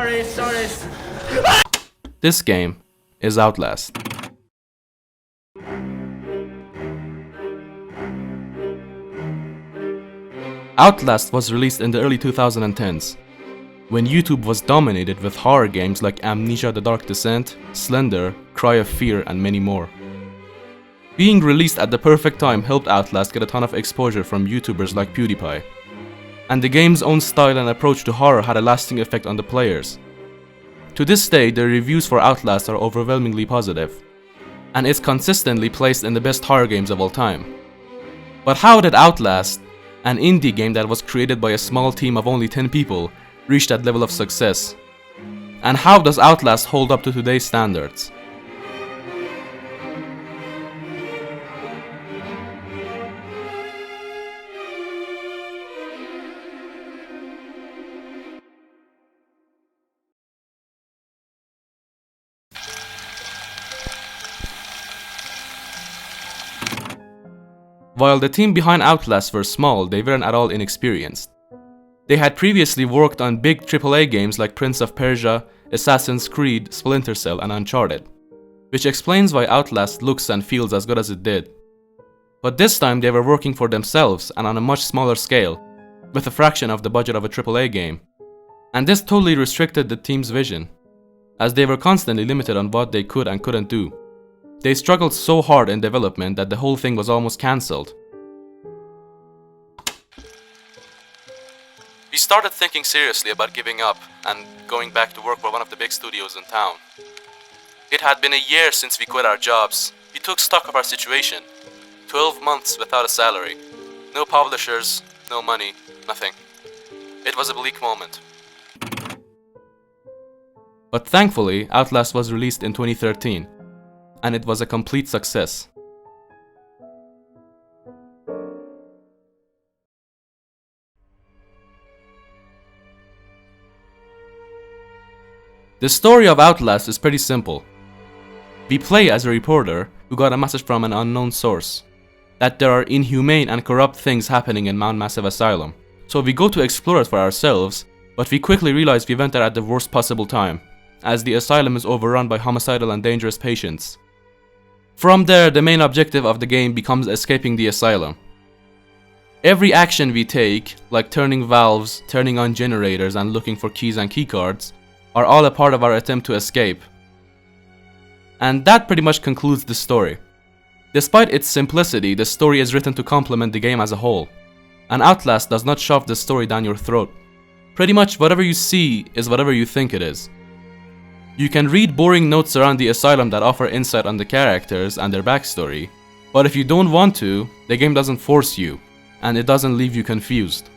Sorry. This game is Outlast. Outlast was released in the early 2010s, when YouTube was dominated with horror games like Amnesia: The Dark Descent, Slender, Cry of Fear, and many more. Being released at the perfect time helped Outlast get a ton of exposure from YouTubers like PewDiePie. And the game's own style and approach to horror had a lasting effect on the players. To this day, the reviews for Outlast are overwhelmingly positive, and it's consistently placed in the best horror games of all time. But how did Outlast, an indie game that was created by a small team of only 10 people, reach that level of success? And how does Outlast hold up to today's standards? While the team behind Outlast were small, they weren't at all inexperienced. They had previously worked on big AAA games like Prince of Persia, Assassin's Creed, Splinter Cell, and Uncharted, which explains why Outlast looks and feels as good as it did. But this time they were working for themselves and on a much smaller scale, with a fraction of the budget of a AAA game. And this totally restricted the team's vision, as they were constantly limited on what they could and couldn't do. They struggled so hard in development that the whole thing was almost cancelled. We started thinking seriously about giving up and going back to work for one of the big studios in town. It had been a year since we quit our jobs. We took stock of our situation. 12 months without a salary. No publishers, no money, nothing. It was a bleak moment. But thankfully, Outlast was released in 2013, and it was a complete success. The story of Outlast is pretty simple. We play as a reporter who got a message from an unknown source that there are inhumane and corrupt things happening in Mount Massive Asylum. So we go to explore it for ourselves, but we quickly realize we went there at the worst possible time, as the asylum is overrun by homicidal and dangerous patients. From there, the main objective of the game becomes escaping the asylum. Every action we take, like turning valves, turning on generators, and looking for keys and keycards, are all a part of our attempt to escape. And that pretty much concludes the story. Despite its simplicity, the story is written to complement the game as a whole, and Outlast does not shove the story down your throat. Pretty much whatever you see is whatever you think it is. You can read boring notes around the asylum that offer insight on the characters and their backstory, but if you don't want to, the game doesn't force you, and it doesn't leave you confused.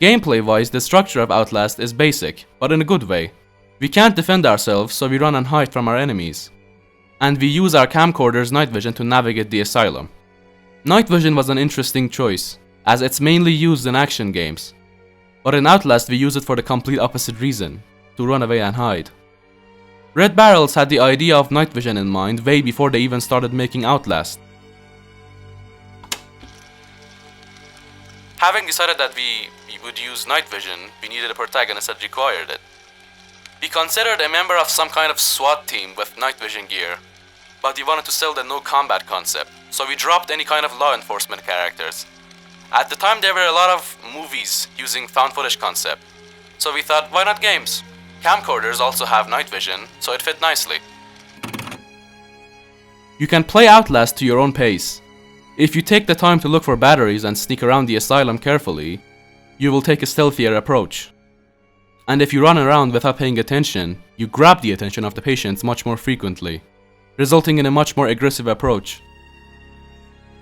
Gameplay-wise, the structure of Outlast is basic, but in a good way. We can't defend ourselves, so we run and hide from our enemies. And we use our camcorder's night vision to navigate the asylum. Night vision was an interesting choice, as it's mainly used in action games. But in Outlast we use it for the complete opposite reason, to run away and hide. Red Barrels had the idea of night vision in mind way before they even started making Outlast. Having decided that we would use night vision, we needed a protagonist that required it. We considered a member of some kind of SWAT team with night vision gear, but we wanted to sell the no combat concept, so we dropped any kind of law enforcement characters. At the time there were a lot of movies using found footage concept, so we thought, why not games? Camcorders also have night vision, so it fit nicely. You can play Outlast to your own pace. If you take the time to look for batteries and sneak around the asylum carefully, you will take a stealthier approach. And if you run around without paying attention, you grab the attention of the patients much more frequently, resulting in a much more aggressive approach.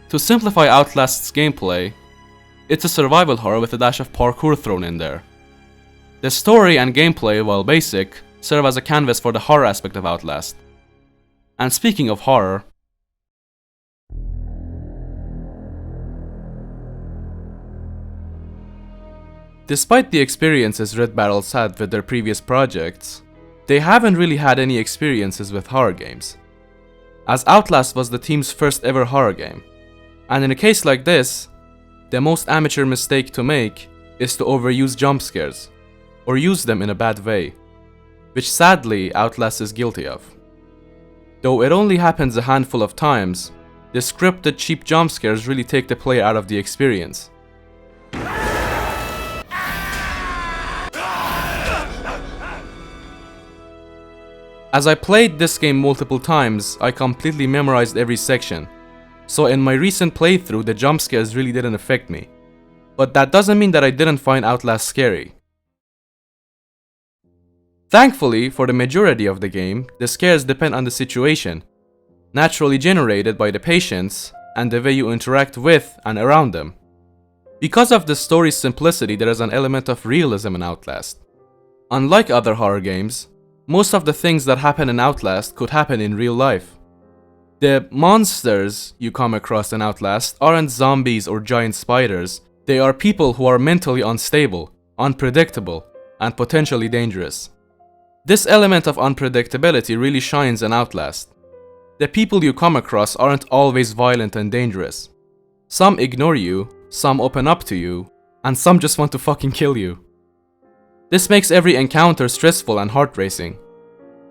To simplify Outlast's gameplay, it's a survival horror with a dash of parkour thrown in there. The story and gameplay, while basic, serve as a canvas for the horror aspect of Outlast. And speaking of horror, despite the experiences Red Barrels had with their previous projects, they haven't really had any experiences with horror games, as Outlast was the team's first ever horror game. And in a case like this, the most amateur mistake to make is to overuse jump scares, or use them in a bad way, which sadly Outlast is guilty of. Though it only happens a handful of times, the scripted cheap jump scares really take the player out of the experience. As I played this game multiple times, I completely memorized every section, so in my recent playthrough the jump scares really didn't affect me. But that doesn't mean that I didn't find Outlast scary. Thankfully, for the majority of the game, the scares depend on the situation, naturally generated by the patients, and the way you interact with and around them. Because of the story's simplicity, there is an element of realism in Outlast. Unlike other horror games, most of the things that happen in Outlast could happen in real life. The monsters you come across in Outlast aren't zombies or giant spiders, they are people who are mentally unstable, unpredictable, and potentially dangerous. This element of unpredictability really shines in Outlast. The people you come across aren't always violent and dangerous. Some ignore you, some open up to you, and some just want to fucking kill you. This makes every encounter stressful and heart-racing,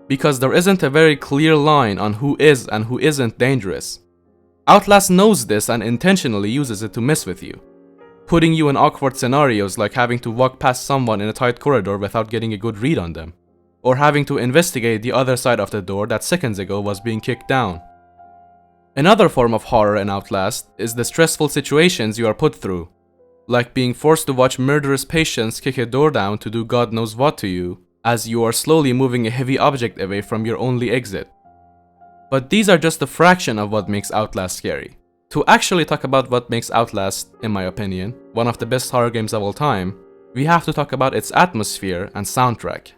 because there isn't a very clear line on who is and who isn't dangerous. Outlast knows this and intentionally uses it to mess with you, putting you in awkward scenarios like having to walk past someone in a tight corridor without getting a good read on them, or having to investigate the other side of the door that seconds ago was being kicked down. Another form of horror in Outlast is the stressful situations you are put through, like being forced to watch murderous patients kick a door down to do God knows what to you, as you are slowly moving a heavy object away from your only exit. But these are just a fraction of what makes Outlast scary. To actually talk about what makes Outlast, in my opinion, one of the best horror games of all time, we have to talk about its atmosphere and soundtrack.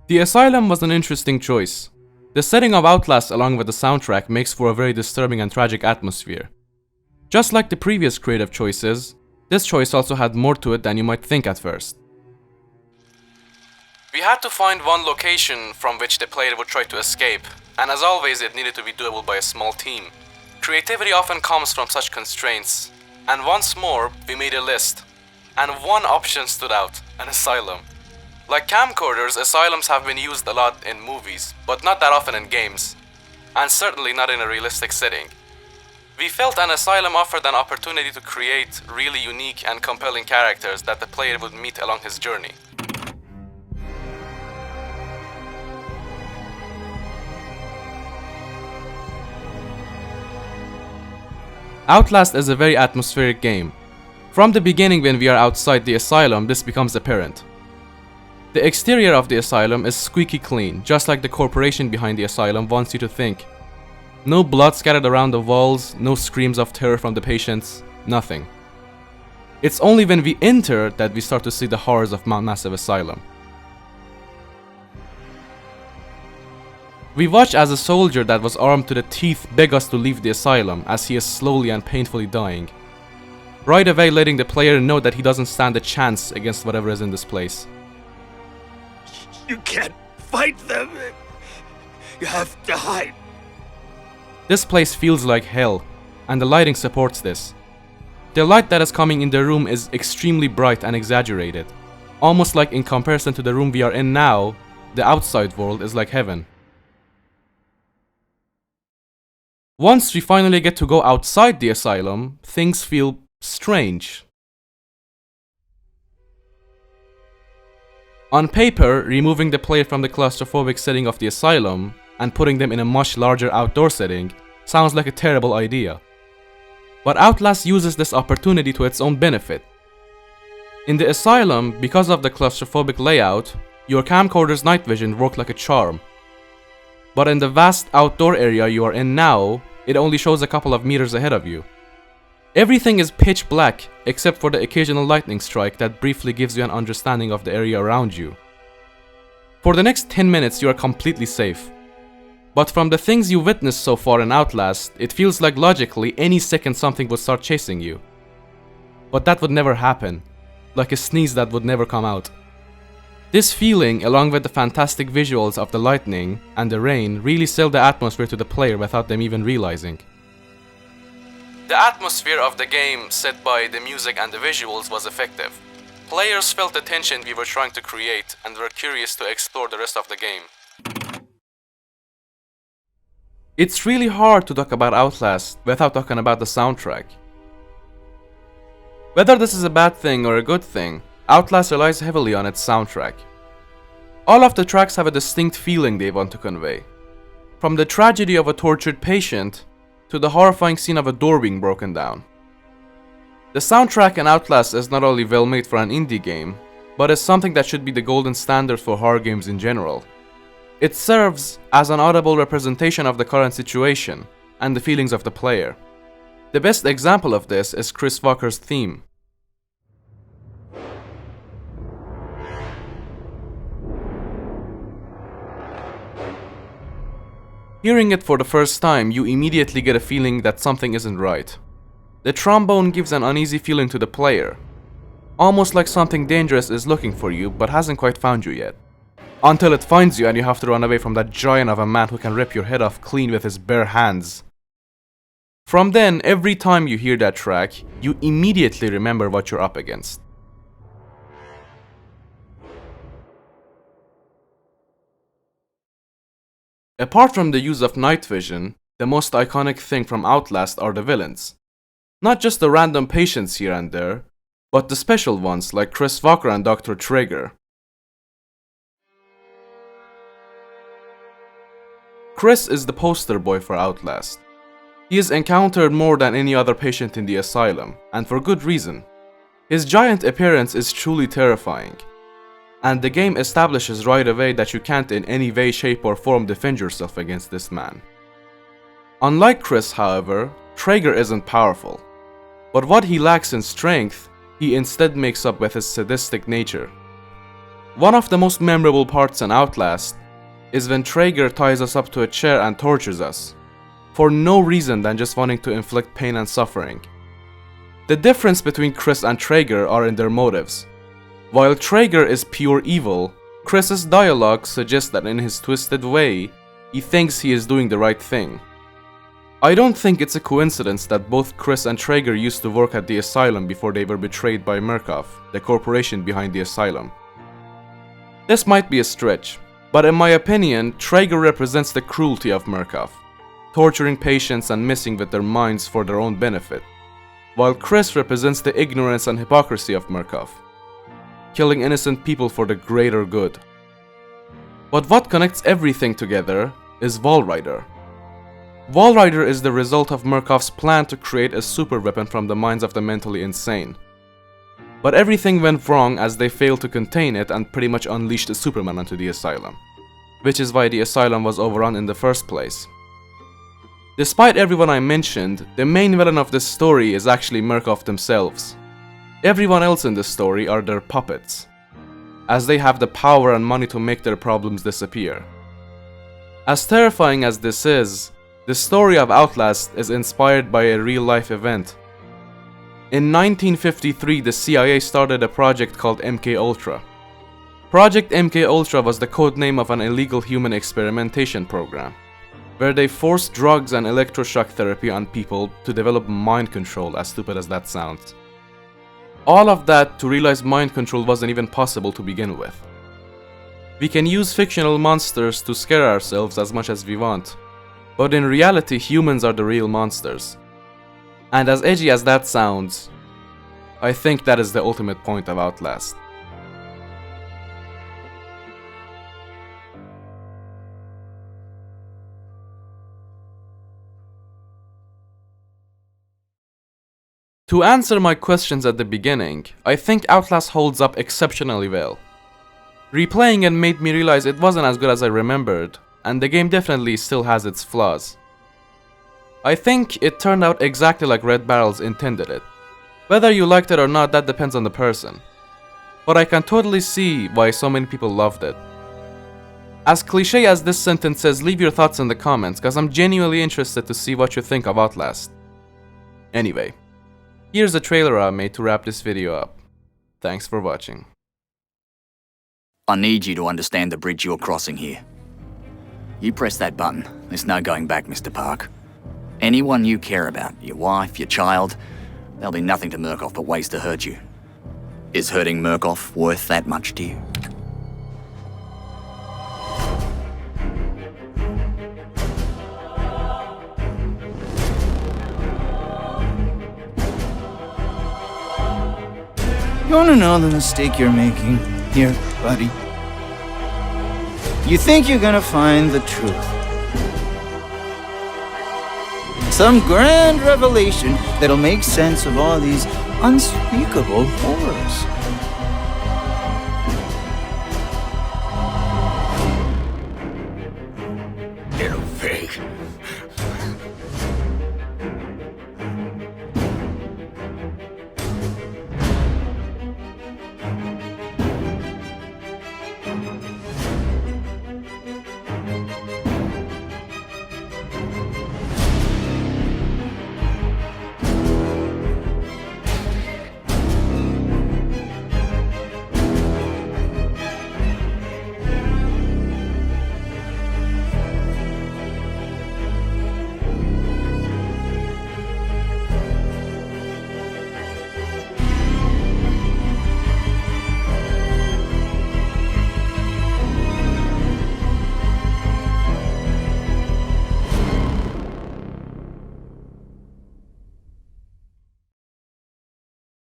The Asylum was an interesting choice. The setting of Outlast along with the soundtrack makes for a very disturbing and tragic atmosphere. Just like the previous creative choices, this choice also had more to it than you might think at first. We had to find one location from which the player would try to escape, and as always it needed to be doable by a small team. Creativity often comes from such constraints, and once more we made a list, and one option stood out: an asylum. Like camcorders, asylums have been used a lot in movies, but not that often in games, and certainly not in a realistic setting. We felt an asylum offered an opportunity to create really unique and compelling characters that the player would meet along his journey. Outlast is a very atmospheric game. From the beginning, when we are outside the asylum, this becomes apparent. The exterior of the asylum is squeaky clean, just like the corporation behind the asylum wants you to think. No blood scattered around the walls, no screams of terror from the patients, nothing. It's only when we enter that we start to see the horrors of Massive Asylum. We watch as a soldier that was armed to the teeth beg us to leave the asylum as he is slowly and painfully dying, right away letting the player know that he doesn't stand a chance against whatever is in this place. You can't fight them. You have to hide. This place feels like hell, and the lighting supports this. The light that is coming in the room is extremely bright and exaggerated, almost like in comparison to the room we are in now, the outside world is like heaven. Once we finally get to go outside the asylum, things feel strange. On paper, removing the player from the claustrophobic setting of the asylum and putting them in a much larger outdoor setting sounds like a terrible idea. But Outlast uses this opportunity to its own benefit. In the asylum, because of the claustrophobic layout, your camcorder's night vision worked like a charm. But in the vast outdoor area you are in now, it only shows a couple of meters ahead of you. Everything is pitch black, except for the occasional lightning strike that briefly gives you an understanding of the area around you. For the next 10 minutes you are completely safe. But from the things you witnessed so far in Outlast, it feels like logically any second something would start chasing you. But that would never happen, like a sneeze that would never come out. This feeling, along with the fantastic visuals of the lightning and the rain, really sell the atmosphere to the player without them even realizing. The atmosphere of the game set by the music and the visuals was effective. Players felt the tension we were trying to create and were curious to explore the rest of the game. It's really hard to talk about Outlast without talking about the soundtrack. Whether this is a bad thing or a good thing, Outlast relies heavily on its soundtrack. All of the tracks have a distinct feeling they want to convey. From the tragedy of a tortured patient to the horrifying scene of a door being broken down. The soundtrack in Outlast is not only well made for an indie game, but is something that should be the golden standard for horror games in general. It serves as an audible representation of the current situation and the feelings of the player. The best example of this is Chris Walker's theme. Hearing it for the first time, you immediately get a feeling that something isn't right. The trombone gives an uneasy feeling to the player, almost like something dangerous is looking for you but hasn't quite found you yet. Until it finds you and you have to run away from that giant of a man who can rip your head off clean with his bare hands. From then, every time you hear that track, you immediately remember what you're up against. Apart from the use of night vision, the most iconic thing from Outlast are the villains. Not just the random patients here and there, but the special ones like Chris Walker and Dr. Traeger. Chris is the poster boy for Outlast. He is encountered more than any other patient in the asylum, and for good reason. His giant appearance is truly terrifying, and the game establishes right away that you can't in any way, shape or form defend yourself against this man. Unlike Chris, however, Traeger isn't powerful, but what he lacks in strength, he instead makes up with his sadistic nature. One of the most memorable parts in Outlast is when Traeger ties us up to a chair and tortures us, for no reason than just wanting to inflict pain and suffering. The difference between Chris and Traeger are in their motives. While Traeger is pure evil, Chris's dialogue suggests that in his twisted way, he thinks he is doing the right thing. I don't think it's a coincidence that both Chris and Traeger used to work at the asylum before they were betrayed by Murkoff, the corporation behind the asylum. This might be a stretch, but in my opinion, Traeger represents the cruelty of Murkoff, torturing patients and messing with their minds for their own benefit, while Chris represents the ignorance and hypocrisy of Murkoff, killing innocent people for the greater good. But what connects everything together is Walrider. Walrider is the result of Murkoff's plan to create a super weapon from the minds of the mentally insane. But everything went wrong as they failed to contain it and pretty much unleashed a Superman onto the asylum, which is why the asylum was overrun in the first place. Despite everyone I mentioned, the main villain of this story is actually Murkoff themselves. Everyone else in this story are their puppets, as they have the power and money to make their problems disappear. As terrifying as this is, the story of Outlast is inspired by a real-life event. In 1953, the CIA started a project called MK-Ultra. Project MK-Ultra was the codename of an illegal human experimentation program, where they forced drugs and electroshock therapy on people to develop mind control, as stupid as that sounds. All of that to realize mind control wasn't even possible to begin with. We can use fictional monsters to scare ourselves as much as we want, but in reality humans are the real monsters. And as edgy as that sounds, I think that is the ultimate point of Outlast. To answer my questions at the beginning, I think Outlast holds up exceptionally well. Replaying it made me realize it wasn't as good as I remembered, and the game definitely still has its flaws. I think it turned out exactly like Red Barrel's intended it. Whether you liked it or not, that depends on the person. But I can totally see why so many people loved it. As cliche as this sentence says, leave your thoughts in the comments, cause I'm genuinely interested to see what you think of Outlast. Anyway, here's a trailer I made to wrap this video up. Thanks for watching. I need you to understand the bridge you're crossing here. You press that button, there's no going back, Mr. Park. Anyone you care about, your wife, your child, there'll be nothing to Murkoff but ways to hurt you. Is hurting Murkoff worth that much to you? You wanna know the mistake you're making here, buddy? You think you're gonna find the truth. Some grand revelation that'll make sense of all these unspeakable horrors.